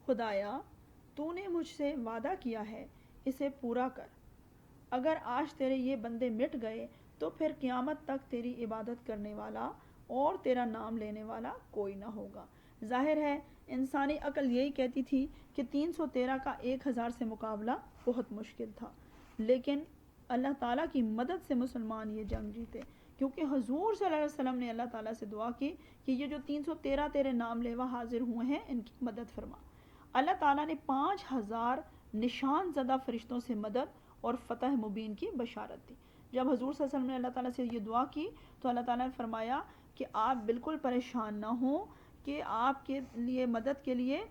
خدایا تو نے مجھ سے وعدہ کیا ہے اسے پورا کر، اگر آج تیرے یہ بندے مٹ گئے تو پھر قیامت تک تیری عبادت کرنے والا اور تیرا نام لینے والا کوئی نہ ہوگا۔ ظاہر ہے انسانی عقل یہی کہتی تھی کہ 313 کا 1000 سے مقابلہ بہت مشکل تھا، لیکن اللہ تعالیٰ کی مدد سے مسلمان یہ جنگ جیتے، کیونکہ حضور صلی اللہ علیہ وسلم نے اللہ تعالیٰ سے دعا کی کہ یہ جو 313 تیرے نام لیوا حاضر ہوئے ہیں ان کی مدد فرما۔ اللہ تعالیٰ نے 5000 نشان زدہ فرشتوں سے مدد اور فتح مبین کی بشارت دی۔ جب حضور صلی اللہ علیہ وسلم نے اللہ تعالیٰ سے یہ دعا کی تو اللہ تعالیٰ نے فرمایا کہ آپ بالکل پریشان نہ ہوں، کہ آپ کے لیے مدد کے لیے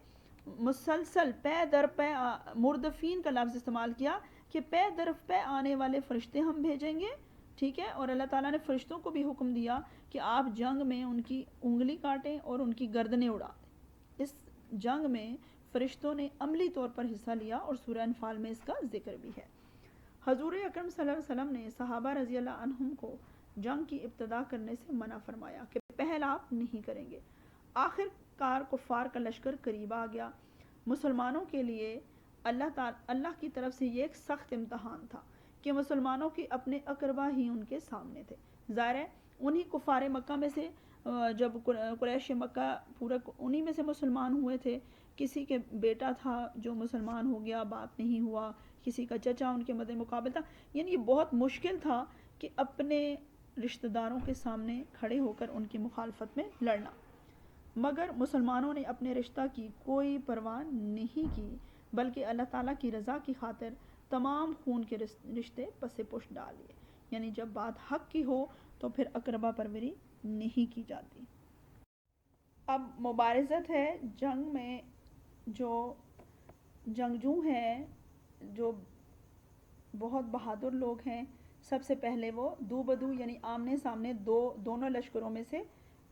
مسلسل پے در پے، مردفین کا لفظ استعمال کیا کہ پے در پے آنے والے فرشتے ہم بھیجیں گے ٹھیک ہے. اور اللہ تعالیٰ نے فرشتوں کو بھی حکم دیا کہ آپ جنگ میں ان کی انگلی کاٹیں اور ان کی گردنیں اڑا دیں. اس جنگ میں فرشتوں نے عملی طور پر حصہ لیا اور سورہ انفال میں اس کا ذکر بھی ہے. حضور اکرم صلی اللہ علیہ وسلم نے صحابہ رضی اللہ عنہم کو جنگ کی ابتدا کرنے سے منع فرمایا کہ پہل آپ نہیں کریں گے. آخر کار کفار کا لشکر قریب آ گیا. مسلمانوں کے لیے اللہ کی طرف سے یہ ایک سخت امتحان تھا کہ مسلمانوں کی اپنے اقربا ہی ان کے سامنے تھے. ظاہر ہے انہی کفار مکہ میں سے جب قریش مکہ پورا انہی میں سے مسلمان ہوئے تھے. کسی کے بیٹا تھا جو مسلمان ہو گیا، باپ نہیں ہوا، کسی کا چچا ان کے مد مقابل تھا. یعنی یہ بہت مشکل تھا کہ اپنے رشتہ داروں کے سامنے کھڑے ہو کر ان کی مخالفت میں لڑنا. مگر مسلمانوں نے اپنے رشتہ کی کوئی پرواہ نہیں کی، بلکہ اللہ تعالیٰ کی رضا کی خاطر تمام خون کے رشتے پس پشت ڈال دیے. یعنی جب بات حق کی ہو تو پھر اقربا پروری نہیں کی جاتی. اب مبارزت ہے. جنگ میں جو جنگجو ہیں، جو بہت بہادر لوگ ہیں، سب سے پہلے وہ دو بدو یعنی آمنے سامنے دونوں لشکروں میں سے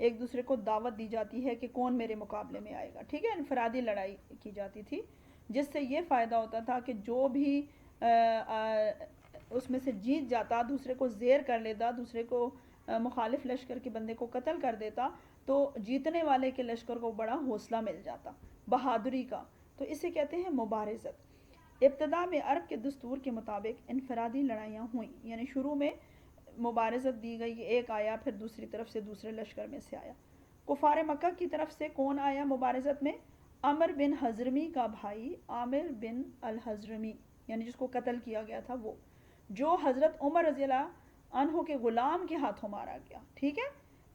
ایک دوسرے کو دعوت دی جاتی ہے کہ کون میرے مقابلے میں آئے گا. ٹھیک ہے. انفرادی لڑائی کی جاتی تھی، جس سے یہ فائدہ ہوتا تھا کہ جو بھی اس میں سے جیت جاتا، دوسرے کو زیر کر لیتا، دوسرے کو مخالف لشکر کے بندے کو قتل کر دیتا، تو جیتنے والے کے لشکر کو بڑا حوصلہ مل جاتا بہادری کا. تو اسے کہتے ہیں مبارزت. ابتدا میں عرب کے دستور کے مطابق انفرادی لڑائیاں ہوئیں. یعنی شروع میں مبارزت دی گئی، ایک آیا پھر دوسری طرف سے دوسرے لشکر میں سے آیا. کفار مکہ کی طرف سے کون آیا مبارزت میں؟ عمر بن حضرمی کا بھائی عامر بن الحضرمی، یعنی جس کو قتل کیا گیا تھا وہ، جو حضرت عمر رضی اللہ عنہ کے غلام کے ہاتھوں مارا گیا. ٹھیک ہے.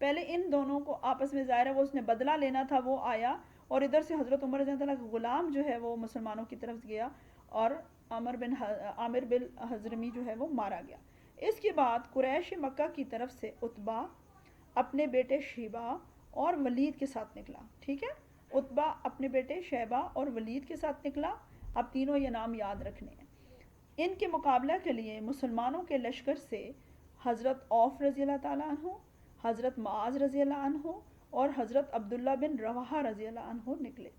پہلے ان دونوں کو آپس میں ظاہر ہے وہ اس نے بدلہ لینا تھا، وہ آیا اور ادھر سے حضرت عمر رضی اللہ کا غلام جو ہے وہ مسلمانوں کی طرف گیا اور عامر بن حضرمی جو ہے وہ مارا گیا. اس کے بعد قریش مکہ کی طرف سے عتبہ اپنے بیٹے شیبہ اور ولید کے ساتھ نکلا. ٹھیک ہے. عتبہ اپنے بیٹے شیبہ اور ولید کے ساتھ نکلا. اب تینوں یہ نام یاد رکھنے ہیں. ان کے مقابلہ کے لیے مسلمانوں کے لشکر سے حضرت عوف رضی اللہ تعالیٰ عنہ، حضرت معاذ رضی اللہ عنہ اور حضرت عبداللہ بن رواحہ رضی اللہ عنہ نکلے.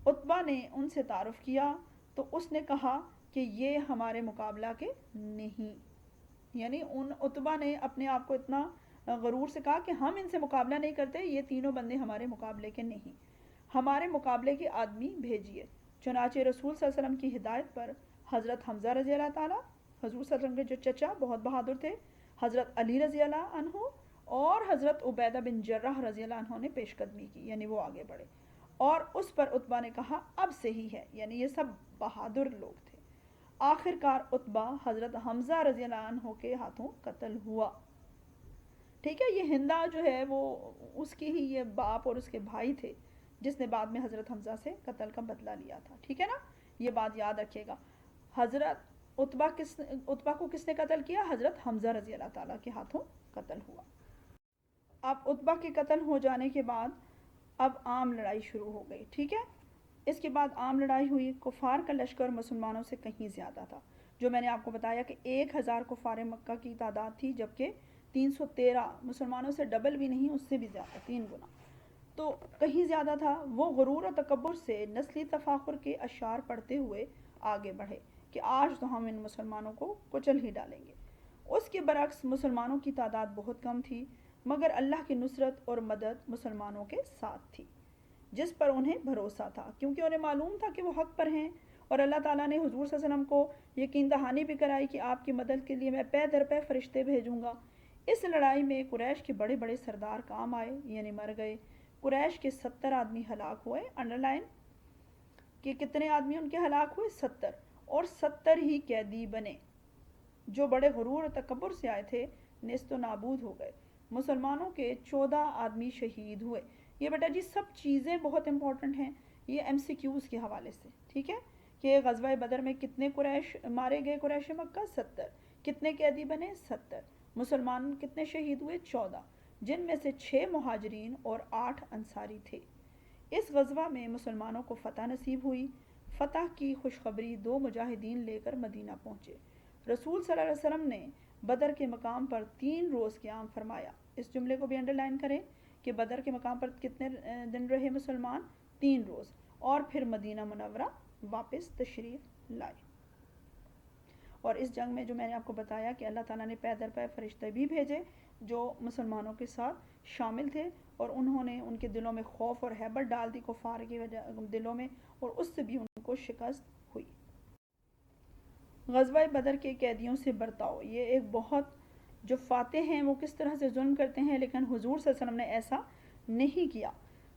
عتبہ نے ان سے تعارف کیا تو اس نے کہا کہ یہ ہمارے مقابلہ کے نہیں. یعنی ان عتبہ نے اپنے آپ کو اتنا غرور سے کہا کہ ہم ان سے مقابلہ نہیں کرتے، یہ تینوں بندے ہمارے مقابلے کے نہیں، ہمارے مقابلے کے آدمی بھیجیے. چنانچہ رسول صلی اللہ علیہ وسلم کی ہدایت پر حضرت حمزہ رضی اللہ تعالیٰ، حضور صلی اللہ علیہ وسلم کے جو چچا بہت بہادر تھے، حضرت علی رضی اللہ عنہ اور حضرت عبیدہ بن جرح رضی اللہ عنہ نے پیش قدمی کی. یعنی وہ آگے بڑھے اور اس پر عتبہ نے کہا اب صحیح ہے. یعنی یہ سب بہادر لوگ تھے. آخر کار عتبہ حضرت حمزہ رضی اللہ عنہ کے ہاتھوں قتل ہوا. ٹھیک ہے. یہ ہندا جو ہے وہ اس کی ہی یہ باپ اور اس کے بھائی تھے جس نے بعد میں حضرت حمزہ سے قتل کا بدلہ لیا تھا. ٹھیک ہے نا. یہ بات یاد رکھیے گا. حضرت عتبہ کو کس نے قتل کیا؟ حضرت حمزہ رضی اللہ تعالیٰ کے ہاتھوں قتل ہوا. اب عتبہ کے قتل ہو جانے کے بعد اب عام لڑائی شروع ہو گئی. ٹھیک ہے. اس کے بعد عام لڑائی ہوئی. کفار کا لشکر مسلمانوں سے کہیں زیادہ تھا. جو میں نے آپ کو بتایا کہ 1000 کفار مکہ کی تعداد تھی، جبکہ 313 مسلمانوں سے ڈبل بھی نہیں، اس سے بھی زیادہ، 3 گنا. تو کہیں زیادہ تھا. وہ غرور و تکبر سے نسلی تفاخر کے اشعار پڑھتے ہوئے آگے بڑھے کہ آج تو ہم ان مسلمانوں کو کچل ہی ڈالیں گے. اس کے برعکس مسلمانوں کی تعداد بہت کم تھی، مگر اللہ کی نصرت اور مدد مسلمانوں کے ساتھ تھی، جس پر انہیں بھروسہ تھا، کیونکہ انہیں معلوم تھا کہ وہ حق پر ہیں. اور اللہ تعالیٰ نے حضور صلی اللہ علیہ وسلم کو یقین دہانی بھی کرائی کہ آپ کی مدد کے لیے میں پے در پے فرشتے بھیجوں گا. اس لڑائی میں قریش کے بڑے بڑے سردار کام آئے، یعنی مر گئے. قریش کے 70 آدمی ہلاک ہوئے. انڈرلائن کہ کتنے آدمی ان کے ہلاک ہوئے؟ 70. اور 70 ہی قیدی بنے. جو بڑے غرور و تکبر سے آئے تھے نیست و نابود ہو گئے. مسلمانوں کے 14 آدمی شہید ہوئے. یہ بیٹا جی سب چیزیں بہت امپورٹنٹ ہیں، یہ ایم سی کیوز کے حوالے سے. ٹھیک ہے. کہ غزوہ بدر میں کتنے قریش مارے گئے؟ قریش مکہ 70. کتنے قیدی بنے؟ 70. مسلمان کتنے شہید ہوئے؟ 14، جن میں سے 6 مہاجرین اور 8 انصاری تھے. اس غزوہ میں مسلمانوں کو فتح نصیب ہوئی. فتح کی خوشخبری 2 مجاہدین لے کر مدینہ پہنچے. رسول صلی اللہ علیہ وسلم نے بدر کے مقام پر 3 روز قیام فرمایا۔ اس جملے کو بھی انڈر لائن کریں کہ بدر کے مقام پر کتنے دن رہے مسلمان؟ 3 روز، اور پھر مدینہ منورہ واپس تشریف لائے۔ اور اس جنگ میں جو میں نے آپ کو بتایا کہ اللہ تعالیٰ نے پے در پے فرشتے بھی بھیجے جو مسلمانوں کے ساتھ شامل تھے، اور انہوں نے ان کے دلوں میں خوف اور ہیبت ڈال دی کفار کی وجہ دلوں میں، اور اس سے بھی ان کو شکست ہوئی۔ غزوہ بدر کے قیدیوں سے برتاؤ، یہ ایک بہت جو فاتح ہیں وہ کس طرح سے ظلم کرتے ہیں، لیکن حضور صلی اللہ علیہ وسلم نے ایسا نہیں کیا۔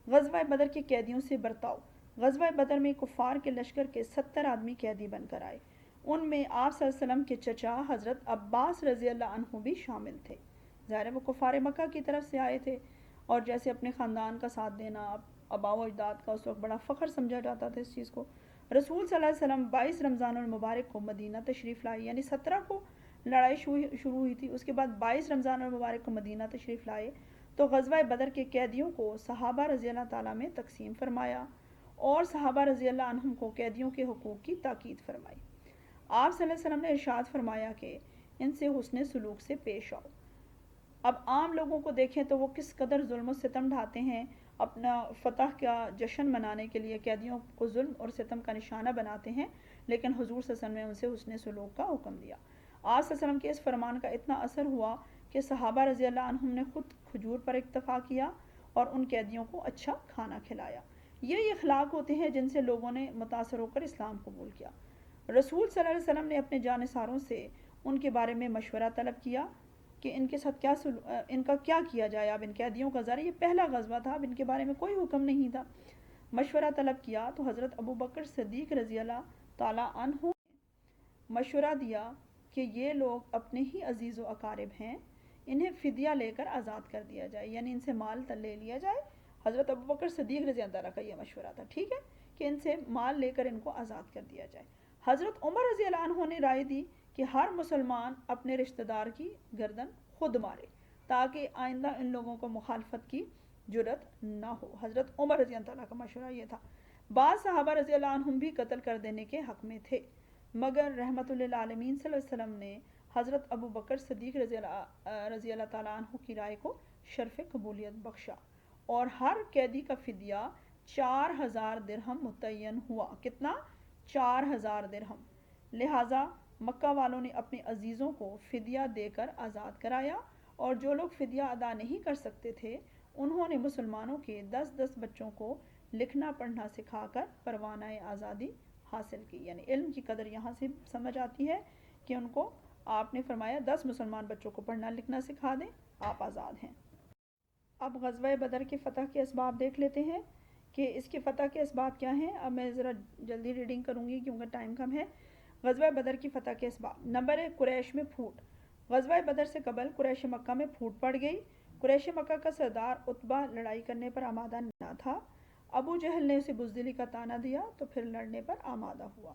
غزوہ بدر کے قیدیوں سے برتاؤ۔ غزوہ بدر میں کفار کے لشکر کے 70 آدمی قیدی بن کر آئے، ان میں آپ صلی اللہ علیہ وسلم کے چچا حضرت عباس رضی اللہ عنہ بھی شامل تھے۔ ظاہر ہے وہ کفار مکہ کی طرف سے آئے تھے، اور جیسے اپنے خاندان کا ساتھ دینا، آباء و اجداد کا اس وقت بڑا فخر سمجھا جاتا تھا اس چیز کو۔ رسول صلی اللہ علیہ وسلم 22 رمضان المبارک کو مدینہ تشریف لائے، یعنی 17 کو لڑائی شروع ہوئی تھی، اس کے بعد 22 رمضان المبارک کو مدینہ تشریف لائے تو غزوہ بدر کے قیدیوں کو صحابہ رضی اللہ تعالیٰ میں تقسیم فرمایا، اور صحابہ رضی اللہ عنہم کو قیدیوں کے حقوق کی تاکید فرمائی۔ آپ صلی اللہ علیہ وسلم نے ارشاد فرمایا کہ ان سے حسن سلوک سے پیش آؤ۔ اب عام لوگوں کو دیکھیں تو وہ کس قدر ظلم و ستم ڈھاتے ہیں، اپنا فتح کا جشن منانے کے لیے قیدیوں کو ظلم اور ستم کا نشانہ بناتے ہیں، لیکن حضور صلی اللہ علیہ وسلم نے ان سے حسن سلوک کا حکم دیا۔ آپ صلی اللہ علیہ وسلم کے اس فرمان کا اتنا اثر ہوا کہ صحابہ رضی اللہ عنہم نے خود کھجور پر اکتفا کیا اور ان قیدیوں کو اچھا کھانا کھلایا۔ یہ اخلاق ہوتے ہیں جن سے لوگوں نے متاثر ہو کر اسلام قبول کیا۔ رسول صلی اللہ علیہ وسلم نے اپنے جانثاروں سے ان کے بارے میں مشورہ طلب کیا کہ ان کے ساتھ ان کا کیا کیا جائے۔ اب ان قیدیوں کا ذرا یہ پہلا غزوہ تھا، اب ان کے بارے میں کوئی حکم نہیں تھا۔ مشورہ طلب کیا تو حضرت ابو بکر صدیق رضی اللہ تعالیٰ عنہ نے مشورہ دیا کہ یہ لوگ اپنے ہی عزیز و اقارب ہیں، انہیں فدیہ لے کر آزاد کر دیا جائے، یعنی ان سے مال لے لیا جائے۔ حضرت ابو بکر صدیق رضی اللہ تعالیٰ کا یہ مشورہ تھا، ٹھیک ہے، کہ ان سے مال لے کر ان کو آزاد کر دیا جائے۔ حضرت عمر رضی اللہ عنہ نے رائے دی کہ ہر مسلمان اپنے رشتہ دار کی گردن خود مارے تاکہ آئندہ ان لوگوں کو مخالفت کی جرت نہ ہو۔ حضرت عمر رضی اللہ تعالیٰ کا مشورہ یہ تھا۔ بعض صحابہ رضی اللہ عنہم بھی قتل کر دینے کے حق میں تھے، مگر رحمت للعالمین صلی اللہ علیہ وسلم نے حضرت ابو بکر صدیق رضی اللہ تعالیٰ عنہ کی رائے کو شرف قبولیت بخشا، اور ہر قیدی کا فدیہ 4000 درہم متعین ہوا۔ کتنا؟ 4000 درہم۔ لہٰذا مکہ والوں نے اپنے عزیزوں کو فدیہ دے کر آزاد کرایا، اور جو لوگ فدیہ ادا نہیں کر سکتے تھے انہوں نے مسلمانوں کے 10 بچوں کو لکھنا پڑھنا سکھا کر پروانہ آزادی حاصل کی۔ یعنی علم کی قدر یہاں سے سمجھ آتی ہے کہ ان کو آپ نے فرمایا 10 مسلمان بچوں کو پڑھنا لکھنا سکھا دیں، آپ آزاد ہیں۔ اب غزوہ بدر کے فتح کے اسباب دیکھ لیتے ہیں کہ اس کے فتح کے اسباب کیا ہیں۔ اب میں ذرا جلدی ریڈنگ کروں گی کیونکہ ٹائم کم ہے۔ غزوہ بدر کی فتح کے اسباب: نمبر 1، قریش میں پھوٹ۔ غزوہ بدر سے قبل قریش مکہ میں پھوٹ پڑ گئی۔ قریش مکہ کا سردار عتبہ لڑائی کرنے پر آمادہ نہ تھا، ابو جہل نے اسے بزدلی کا طعنہ دیا تو پھر لڑنے پر آمادہ ہوا۔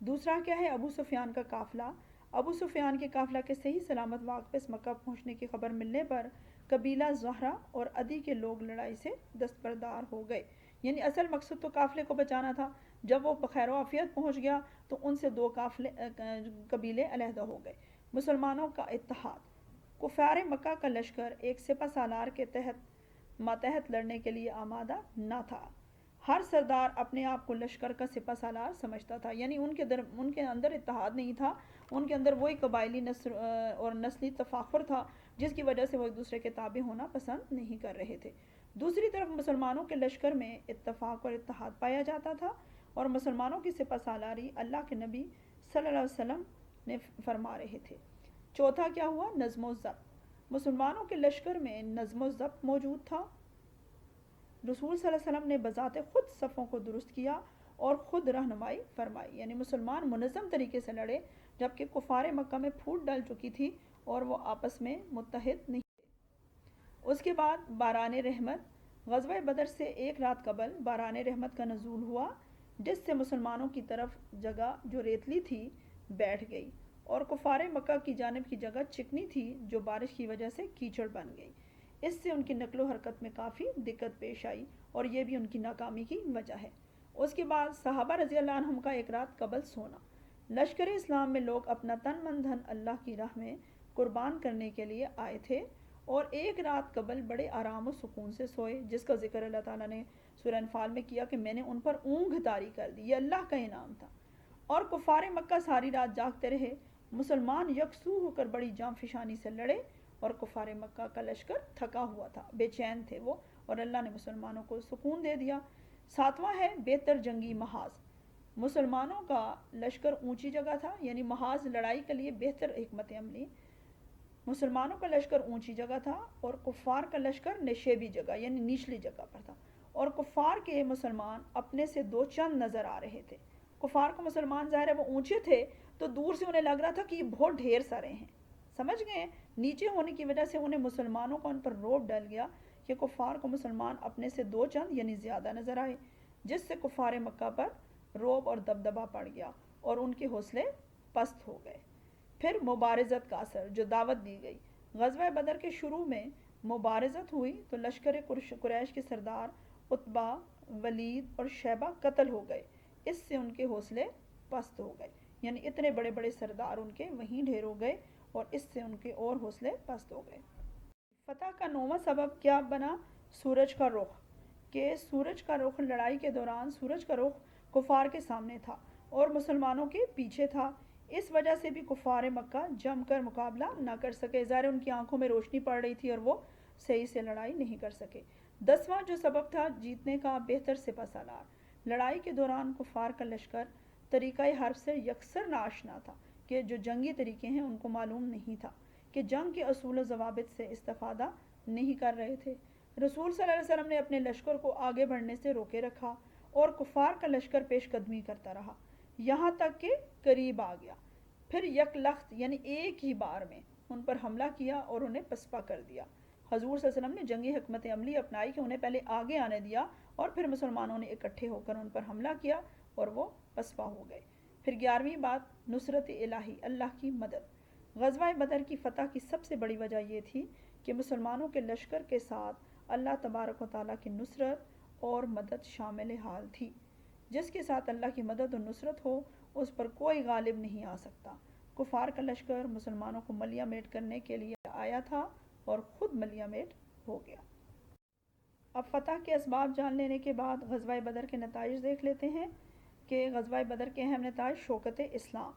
دوسرا کیا ہے؟ ابو سفیان کا قافلہ۔ ابو سفیان کے قافلہ کے صحیح سلامت واپس مکہ پہنچنے کی خبر ملنے پر قبیلہ زہرہ اور عدی کے لوگ لڑائی سے دستبردار ہو گئے۔ یعنی اصل مقصد تو قافلے کو بچانا تھا، جب وہ بخیر و عافیت پہنچ گیا تو ان سے 2 قبیلے علیحدہ ہو گئے۔ مسلمانوں کا اتحاد: کفار مکہ کا لشکر ایک سپہ سالار کے ماتحت لڑنے کے لیے آمادہ نہ تھا۔ ہر سردار اپنے آپ کو لشکر کا سپہ سالار سمجھتا تھا، یعنی ان کے اندر اتحاد نہیں تھا، ان کے اندر وہی قبائلی اور نسلی تفاخر تھا جس کی وجہ سے وہ ایک دوسرے کے تابع ہونا پسند نہیں کر رہے تھے۔ دوسری طرف مسلمانوں کے لشکر میں اتفاق اور اتحاد پایا جاتا تھا، اور مسلمانوں کی سپہ سالاری اللہ کے نبی صلی اللہ علیہ وسلم نے فرما رہے تھے۔ چوتھا کیا ہوا؟ نظم و ضبط۔ مسلمانوں کے لشکر میں نظم و ضبط موجود تھا۔ رسول صلی اللہ علیہ وسلم نے بذات خود صفوں کو درست کیا اور خود رہنمائی فرمائی، یعنی مسلمان منظم طریقے سے لڑے، جبکہ کفار مکہ میں پھوٹ ڈل چکی تھی اور وہ آپس میں متحد نہیں تھے۔ اس کے بعد باران رحمت۔ غزوہ بدر سے 1 رات قبل باران رحمت کا نزول ہوا، جس سے مسلمانوں کی طرف جگہ جو ریتلی تھی بیٹھ گئی، اور کفار مکہ کی جانب کی جگہ چکنی تھی جو بارش کی وجہ سے کیچڑ بن گئی۔ اس سے ان کی نقل و حرکت میں کافی دقت پیش آئی، اور یہ بھی ان کی ناکامی کی وجہ ہے۔ اس کے بعد صحابہ رضی اللہ عنہم کا 1 رات قبل سونا۔ لشکر اسلام میں لوگ اپنا تن من دھن اللہ کی راہ میں قربان کرنے کے لیے آئے تھے اور ایک رات قبل بڑے آرام و سکون سے سوئے، جس کا ذکر اللہ تعالیٰ نے سورہ انفال میں کیا کہ میں نے ان پر اونگ طاری کر دی، یہ اللہ کا انعام تھا۔ اور کفار مکہ ساری رات جاگتے رہے، مسلمان یکسو ہو کر بڑی جان فشانی سے لڑے اور کفار مکہ کا لشکر تھکا ہوا تھا، بے چین تھے وہ، اور اللہ نے مسلمانوں کو سکون دے دیا۔ ساتواں ہے بہتر جنگی محاذ۔ مسلمانوں کا لشکر اونچی جگہ تھا، یعنی محاذ لڑائی کے لیے بہتر حکمت عملی۔ مسلمانوں کا لشکر اونچی جگہ تھا اور کفار کا لشکر نشیبی جگہ یعنی نچلی جگہ پر تھا، اور کفار کے مسلمان اپنے سے دو چند نظر آ رہے تھے۔ کفار کو مسلمان ظاہر ہے وہ اونچے تھے تو دور سے انہیں لگ رہا تھا کہ یہ بہت ڈھیر سارے ہیں، سمجھ گئے؟ نیچے ہونے کی وجہ سے انہیں مسلمانوں کا ان پر روب ڈل گیا کہ کفار کو مسلمان اپنے سے دو چند یعنی زیادہ نظر آئے، جس سے کفار مکہ پر روب اور دبدبہ پڑ گیا اور ان کے حوصلے پست ہو گئے۔ پھر مبارزت کا اثر، جو دعوت دی گئی۔ غزوہ بدر کے شروع میں مبارزت ہوئی تو لشکر قریش کے سردار عتبہ، ولید اور شیبہ قتل ہو گئے، اس سے ان کے حوصلے پست ہو گئے، یعنی اتنے بڑے بڑے سردار ان کے وہیں ڈھیر ہو گئے اور اس سے ان کے اور حوصلے پست ہو گئے۔ فتح کا 9واں سبب کیا بنا؟ سورج کا رخ، کہ سورج کا رخ لڑائی کے دوران سورج کا رخ کفار کے سامنے تھا اور مسلمانوں کے پیچھے تھا، اس وجہ سے بھی کفار مکہ جم کر مقابلہ نہ کر سکے، ظاہر ان کی آنکھوں میں روشنی پڑ رہی تھی اور وہ صحیح سے لڑائی نہیں کر سکے۔ 10واں جو سبب تھا جیتنے کا، بہتر سپہ سالار۔ لڑائی کے دوران کفار کا لشکر طریقہ حرب سے یکسر ناآشنا تھا، کہ جو جنگی طریقے ہیں ان کو معلوم نہیں تھا، کہ جنگ کے اصول و ضوابط سے استفادہ نہیں کر رہے تھے۔ رسول صلی اللہ علیہ وسلم نے اپنے لشکر کو آگے بڑھنے سے روکے رکھا اور کفار کا لشکر پیش قدمی کرتا رہا، یہاں تک کہ قریب آ گیا، پھر یک لخت یعنی ایک ہی بار میں ان پر حملہ کیا اور انہیں پسپا کر دیا۔ حضور صلی اللہ علیہ وسلم نے جنگی حکمت عملی اپنائی کہ انہیں پہلے آگے آنے دیا اور پھر مسلمانوں نے اکٹھے ہو کر ان پر حملہ کیا اور وہ پسپا ہو گئے۔ پھر 11ویں بات، نصرت الہی، اللہ کی مدد۔ غزوہ بدر کی فتح کی سب سے بڑی وجہ یہ تھی کہ مسلمانوں کے لشکر کے ساتھ اللہ تبارک و تعالیٰ کی نصرت اور مدد شامل حال تھی۔ جس کے ساتھ اللہ کی مدد اور نصرت ہو اس پر کوئی غالب نہیں آ سکتا۔ کفار کا لشکر مسلمانوں کو ملیہ میٹ کرنے کے لیے آیا تھا اور خود ملیہ میٹ ہو گیا۔ اب فتح کے اسباب جان لینے کے بعد غزوہ بدر کے نتائج دیکھ لیتے ہیں کہ غزوہ بدر کے اہم نتائج۔ شوکت اسلام۔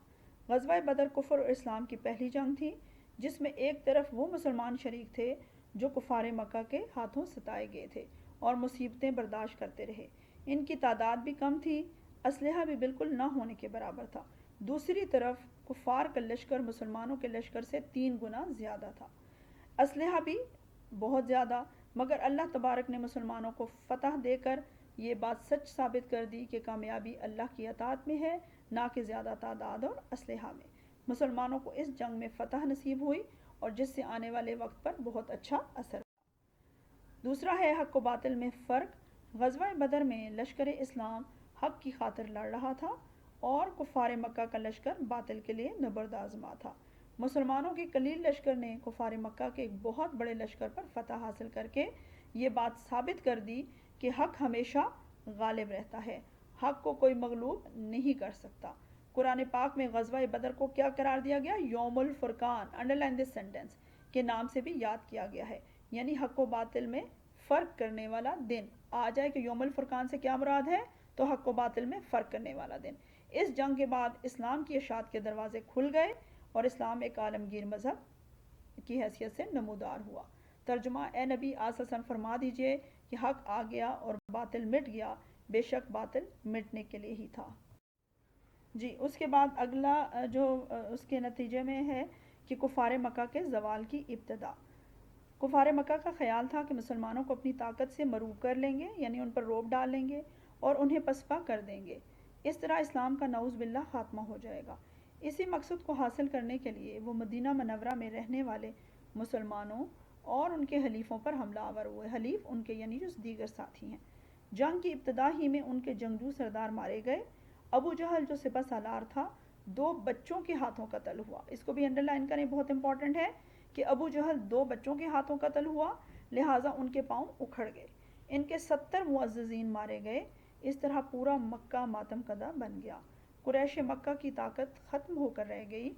غزوہ بدر کفر اور اسلام کی پہلی جنگ تھی جس میں ایک طرف وہ مسلمان شریک تھے جو کفار مکہ کے ہاتھوں ستائے گئے تھے اور مصیبتیں برداشت کرتے رہے، ان کی تعداد بھی کم تھی، اسلحہ بھی بالکل نہ ہونے کے برابر تھا۔ دوسری طرف کفار کا لشکر مسلمانوں کے لشکر سے 3 گنا زیادہ تھا، اسلحہ بھی بہت زیادہ، مگر اللہ تبارک نے مسلمانوں کو فتح دے کر یہ بات سچ ثابت کر دی کہ کامیابی اللہ کی اطاعت میں ہے، نہ کہ زیادہ تعداد اور اسلحہ میں۔ مسلمانوں کو اس جنگ میں فتح نصیب ہوئی اور جس سے آنے والے وقت پر بہت اچھا اثر ہوا۔ دوسرا ہے حق و باطل میں فرق۔ غزوہ بدر میں لشکر اسلام حق کی خاطر لڑ رہا تھا اور کفار مکہ کا لشکر باطل کے لیے نبرد آزما تھا۔ مسلمانوں کے قلیل لشکر نے کفار مکہ کے ایک بہت بڑے لشکر پر فتح حاصل کر کے یہ بات ثابت کر دی کہ حق ہمیشہ غالب رہتا ہے، حق کو کوئی مغلوب نہیں کر سکتا۔ قرآن پاک میں غزوہ بدر کو کیا قرار دیا گیا؟ یوم الفرقان، انڈرلائن دس سینٹنس، کے نام سے بھی یاد کیا گیا ہے، یعنی حق و باطل میں فرق کرنے والا دن آ جائے کہ یوم الفرقان سے کیا مراد ہے؟ تو حق و باطل میں فرق کرنے والا دن۔ اس جنگ کے بعد اسلام کی اشاعت کے دروازے کھل گئے اور اسلام ایک عالمگیر مذہب کی حیثیت سے نمودار ہوا۔ ترجمہ، اے نبی آسن فرما دیجئے کہ حق آ گیا اور باطل مٹ گیا، بے شک باطل مٹنے کے لیے ہی تھا۔ جی، اس کے بعد اگلا جو اس کے نتیجے میں ہے کہ کفار مکہ کے زوال کی ابتدا۔ کفار مکہ کا خیال تھا کہ مسلمانوں کو اپنی طاقت سے مروب کر لیں گے، یعنی ان پر روب ڈال لیں گے اور انہیں پسپا کر دیں گے، اس طرح اسلام کا نعوذ باللہ خاتمہ ہو جائے گا۔ اسی مقصد کو حاصل کرنے کے لیے وہ مدینہ منورہ میں رہنے والے مسلمانوں اور ان کے حلیفوں پر حملہ آور ہوئے۔ حلیف ان کے یعنی جو دیگر ساتھی ہیں۔ جنگ کی ابتدا ہی میں ان کے جنگجو سردار مارے گئے۔ ابو جہل جو سپہ سالار تھا 2 بچوں کے ہاتھوں قتل ہوا۔ اس کو بھی انڈرلائن کریں، بہت امپورٹنٹ ہے کہ ابو جہل 2 بچوں کے ہاتھوں قتل ہوا، لہٰذا ان کے پاؤں اکھڑ گئے، ان کے 70 معززین مارے گئے۔ اس طرح پورا مکہ ماتم کدہ بن گیا، قریش مکہ کی طاقت ختم ہو کر رہ گئی۔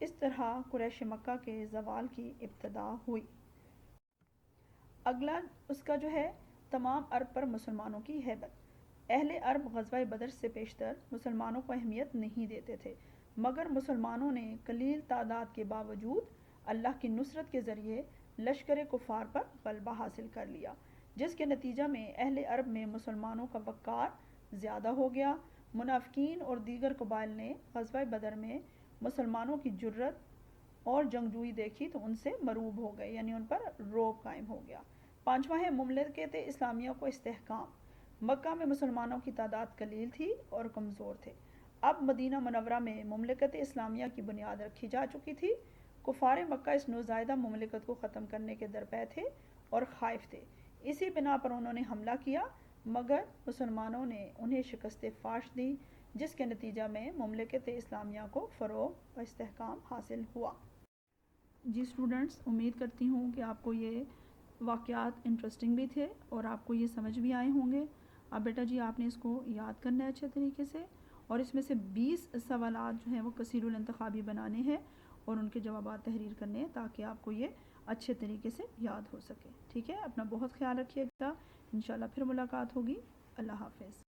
اس طرح قریش مکہ کے زوال کی ابتدا ہوئی۔ اگلا اس کا جو ہے تمام عرب پر مسلمانوں کی ہیبت۔ اہل عرب غزوہ بدر سے پیشتر مسلمانوں کو اہمیت نہیں دیتے تھے، مگر مسلمانوں نے قلیل تعداد کے باوجود اللہ کی نصرت کے ذریعے لشکر کفار پر غلبہ حاصل کر لیا، جس کے نتیجہ میں اہل عرب میں مسلمانوں کا وقار زیادہ ہو گیا۔ منافقین اور دیگر قبائل نے غزوہ بدر میں مسلمانوں کی جرأت اور جنگجوئی دیکھی تو ان سے مرعوب ہو گئے، یعنی ان پر رعب قائم ہو گیا۔ پانچواں ہے مملکت اسلامیہ کو استحکام۔ مکہ میں مسلمانوں کی تعداد قلیل تھی اور کمزور تھے۔ اب مدینہ منورہ میں مملکت اسلامیہ کی بنیاد رکھی جا چکی تھی۔ کفار مکہ اس نوزائیدہ مملکت کو ختم کرنے کے درپے تھے اور خائف تھے، اسی بنا پر انہوں نے حملہ کیا، مگر مسلمانوں نے انہیں شکست فاش دی، جس کے نتیجہ میں مملکت اسلامیہ کو فروغ و استحکام حاصل ہوا۔ جی اسٹوڈنٹس، امید کرتی ہوں کہ آپ کو یہ واقعات انٹرسٹنگ بھی تھے اور آپ کو یہ سمجھ بھی آئے ہوں گے۔ اب بیٹا جی آپ نے اس کو یاد کرنا ہے اچھے طریقے سے، اور اس میں سے 20 سوالات جو ہیں وہ کثیر الانتخابی بنانے ہیں اور ان کے جوابات تحریر کرنے ہیں تاکہ آپ کو یہ اچھے طریقے سے یاد ہو سکے۔ ٹھیک ہے، اپنا بہت خیال رکھیے گا، انشاءاللہ پھر ملاقات ہوگی۔ اللہ حافظ۔